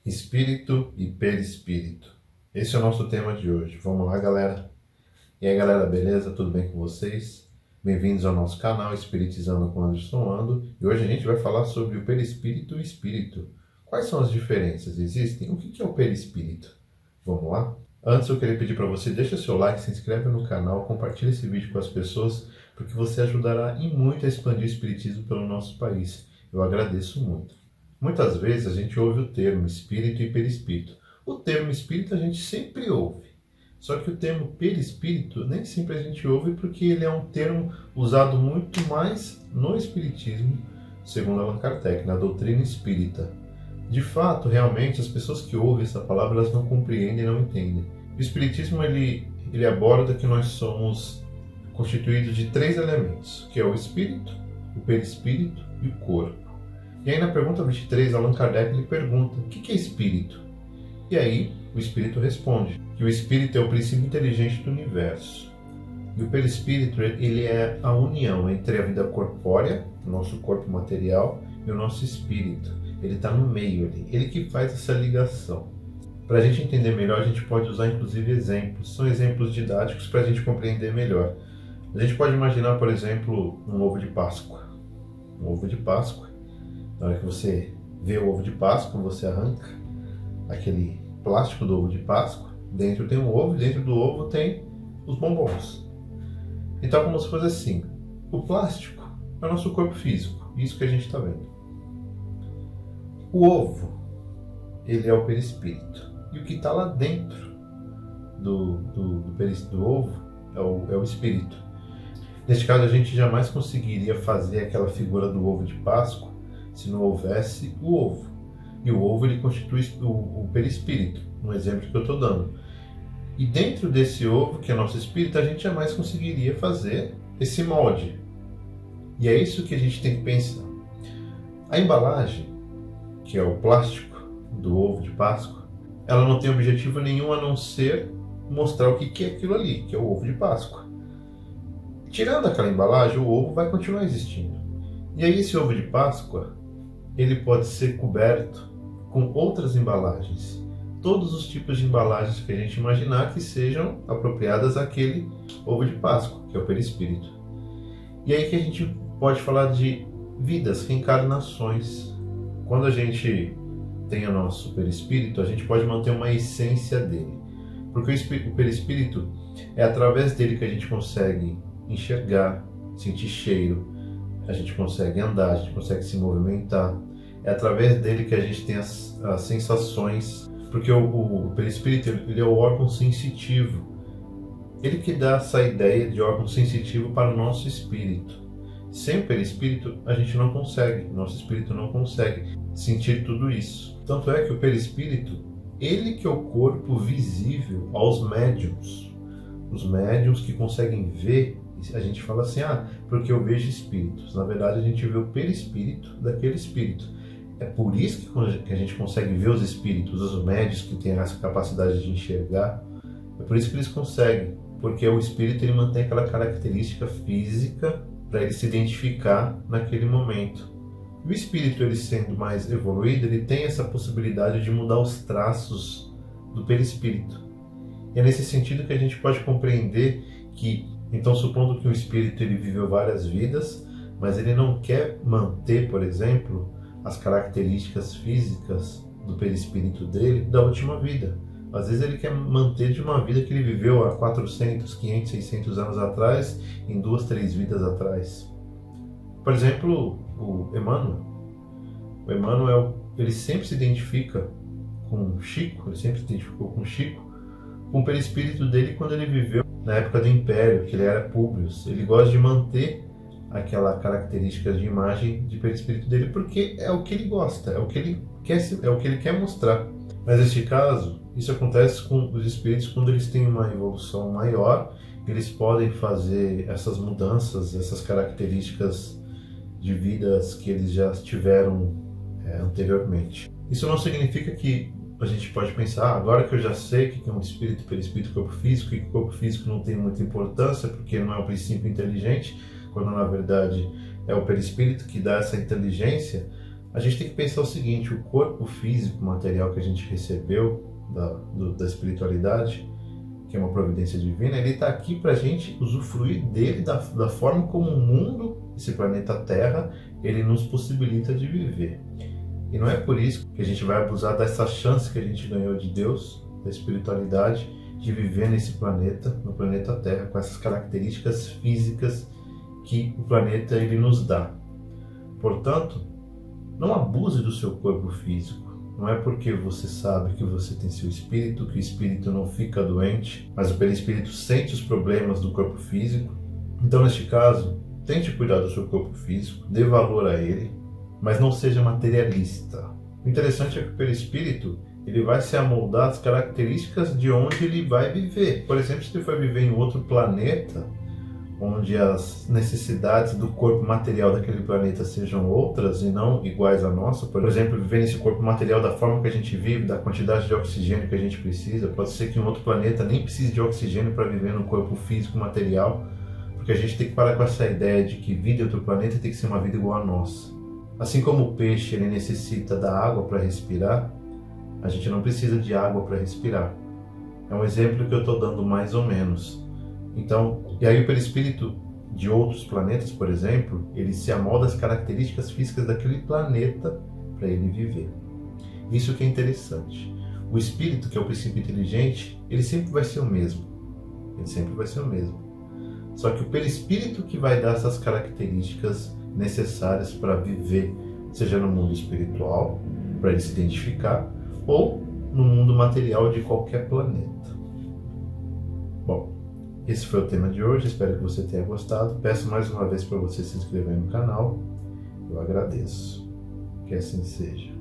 Espírito e perispírito. Esse é o nosso tema de hoje. Vamos lá, galera? E aí, galera, beleza? Tudo bem com vocês? Bem-vindos ao nosso canal Espiritizando com Anderson Ando. E hoje a gente vai falar sobre o perispírito e o espírito. Quais são as diferenças? Existem? O que é o perispírito? Vamos lá? Antes eu queria pedir para você, deixa seu like, se inscreve no canal, compartilha esse vídeo com as pessoas, porque você ajudará e muito a expandir o espiritismo pelo nosso país. Eu agradeço muito. Muitas vezes a gente ouve o termo espírito e perispírito. O termo espírito a gente sempre ouve. Só que o termo perispírito nem sempre a gente ouve porque ele é um termo usado muito mais no espiritismo, segundo Allan Kardec, na doutrina espírita. De fato, realmente, as pessoas que ouvem essa palavra elas não compreendem, não entendem. O espiritismo ele aborda que nós somos constituídos de 3 elementos, que é o espírito, o perispírito e o corpo. E aí na pergunta 23, Allan Kardec lhe pergunta, o que é espírito? E aí o espírito responde que o espírito é o princípio inteligente do universo. E o perispírito ele é a união entre a vida corpórea, o nosso corpo material, e o nosso espírito. Ele está no meio ali, ele que faz essa ligação. Para a gente entender melhor, a gente pode usar inclusive exemplos. São exemplos didáticos para a gente compreender melhor. A gente pode imaginar, por exemplo, um ovo de Páscoa. Um ovo de Páscoa. Na hora que você vê o ovo de Páscoa, você arranca aquele plástico do ovo de Páscoa, dentro tem um ovo e dentro do ovo tem os bombons. Então, como se fosse assim, o plástico é o nosso corpo físico, isso que a gente está vendo. O ovo, ele é o perispírito. E o que está lá dentro do ovo é o espírito. Neste caso, a gente jamais conseguiria fazer aquela figura do ovo de Páscoa se não houvesse o ovo. E o ovo ele constitui o perispírito, um exemplo que eu estou dando. E dentro desse ovo, que é nosso espírito, a gente jamais conseguiria fazer esse molde. E é isso que a gente tem que pensar. A embalagem, que é o plástico do ovo de Páscoa, ela não tem objetivo nenhum a não ser mostrar o que é aquilo ali, que é o ovo de Páscoa. Tirando aquela embalagem, o ovo vai continuar existindo. E aí esse ovo de Páscoa, ele pode ser coberto com outras embalagens. Todos os tipos de embalagens que a gente imaginar que sejam apropriadas àquele ovo de Páscoa, que é o perispírito. E aí que a gente pode falar de vidas, reencarnações. Quando a gente tem o nosso perispírito, a gente pode manter uma essência dele. Porque o perispírito é através dele que a gente consegue enxergar, sentir cheiro, a gente consegue andar, a gente consegue se movimentar. É através dele que a gente tem as sensações, porque o perispírito ele é o órgão sensitivo. Ele que dá essa ideia de órgão sensitivo para o nosso espírito. Sem o perispírito a gente não consegue, nosso espírito não consegue sentir tudo isso. Tanto é que o perispírito, ele que é o corpo visível aos médiums. Os médiums que conseguem ver, a gente fala assim, porque eu vejo espíritos. Na verdade a gente vê o perispírito daquele espírito. É por isso que a gente consegue ver os espíritos, os médios que têm essa capacidade de enxergar. É por isso que eles conseguem, porque o espírito ele mantém aquela característica física para ele se identificar naquele momento. E o espírito, ele sendo mais evoluído, ele tem essa possibilidade de mudar os traços do perispírito. E é nesse sentido que a gente pode compreender que, então, supondo que o espírito ele viveu várias vidas, mas ele não quer manter, por exemplo, as características físicas do perispírito dele da última vida. Às vezes ele quer manter de uma vida que ele viveu há 400, 500, 600 anos atrás, em 2, 3 vidas atrás. Por exemplo, o Emmanuel. O Emmanuel, ele sempre se identifica com Chico, ele sempre se identificou com Chico, com o perispírito dele quando ele viveu na época do Império, que ele era Públio. Ele gosta de manter aquela característica de imagem de perispírito dele, porque é o que ele gosta, é o que ele quer mostrar. Mas neste caso, isso acontece com os espíritos quando eles têm uma evolução maior, eles podem fazer essas mudanças, essas características de vidas que eles já tiveram anteriormente. Isso não significa que a gente pode pensar, agora que eu já sei o que é um espírito, perispírito, corpo físico, e que o corpo físico não tem muita importância, porque não é um princípio inteligente, quando na verdade é o perispírito que dá essa inteligência, A gente tem que pensar o seguinte: o corpo físico, material que a gente recebeu da espiritualidade, que é uma providência divina, ele está aqui para a gente usufruir dele da forma como o mundo, esse planeta Terra, ele nos possibilita de viver. E não é por isso que a gente vai abusar dessa chance que a gente ganhou de Deus, da espiritualidade, de viver nesse planeta, no planeta Terra, com essas características físicas que o planeta ele nos dá. Portanto, não abuse do seu corpo físico. Não é porque você sabe que você tem seu espírito, que o espírito não fica doente, mas o perispírito sente os problemas do corpo físico. Então, neste caso, tente cuidar do seu corpo físico, dê valor a ele, mas não seja materialista. O interessante é que o perispírito ele vai se amoldar às características de onde ele vai viver. Por exemplo, se ele for viver em outro planeta, onde as necessidades do corpo material daquele planeta sejam outras e não iguais à nossa. Por exemplo, viver nesse corpo material da forma que a gente vive, da quantidade de oxigênio que a gente precisa. Pode ser que em outro planeta nem precise de oxigênio para viver no corpo físico material, porque a gente tem que parar com essa ideia de que vida em outro planeta tem que ser uma vida igual à nossa. Assim como o peixe ele necessita da água para respirar, a gente não precisa de água para respirar. É um exemplo que eu estou dando mais ou menos. Então, e aí o perispírito de outros planetas, por exemplo, ele se amolda às características físicas daquele planeta para ele viver. Isso que é interessante. O espírito, que é o princípio inteligente, ele sempre vai ser o mesmo. Ele sempre vai ser o mesmo. Só que o perispírito que vai dar essas características necessárias para viver, seja no mundo espiritual, para ele se identificar, ou no mundo material de qualquer planeta. Bom, esse foi o tema de hoje, espero que você tenha gostado. Peço mais uma vez para você se inscrever no canal, eu agradeço. Que assim seja.